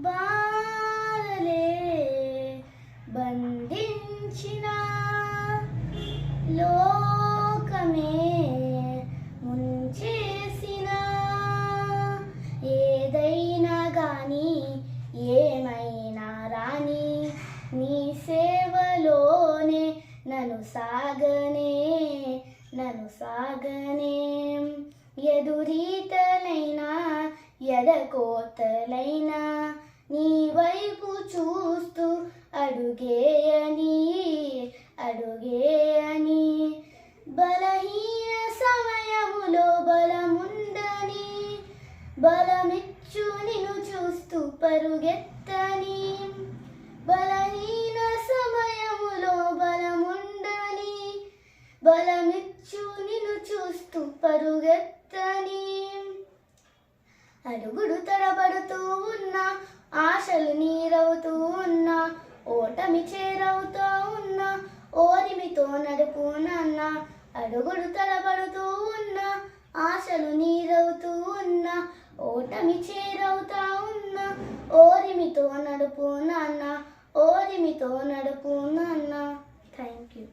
బాధలే బంధించిన లోకమే ముంచేసిన ఏదైనా గాని ఏమైనా రాని నీ సేవలోనే నన్ను సాగనే ఎదురీతలైనా ఎడకోతలైనా నీ వైపు చూస్తూ అడుగేయని బలహీన సమయములో బలముందని బలమిచ్చు నిన్ను చూస్తూ పరుగెత్తని బలహీన సమయములో బలముందని బలమిచ్చు నిన్ను చూస్తూ పరుగెత్తని అడుగుడు తడబడుతూ ఉన్నా ఆశలు నీరవుతూ ఉన్నా ఓటమి చేరవుతూ ఉన్నా ఓరిమితో నడుపు నాన్న అడుగుడు తడబడుతూ ఉన్నా ఆశలు నీరవుతూ ఉన్నా ఓటమి చేరవుతా ఉన్నా ఓరిమితో నడుపు నాన్న థ్యాంక్ యూ.